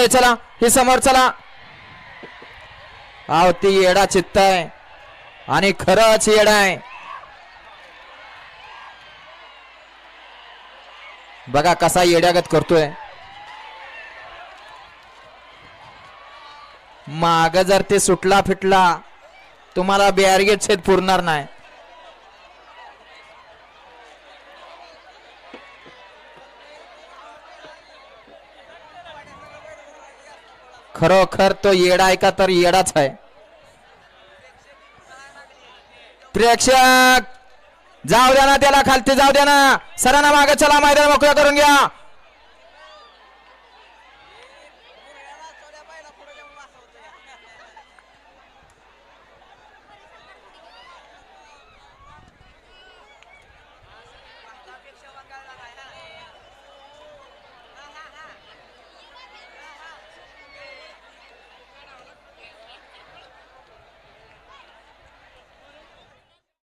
चला हे समोर चला. आव ती येडा चित्त आहे आणि खरंच येडा आहे. बघा कसा येड्यागत करतोय. माग जर ते सुटला फिटला तुम्हाला बॅरिगेट छेद पुरणार नाही. खरोखर तो येडा आहे का तर येडाच आहे. प्रेक्षक जाऊ द्या ना त्याला खालती जाऊ द्या ना. सरांना मागे चला मैदान मोकळं करून घ्या.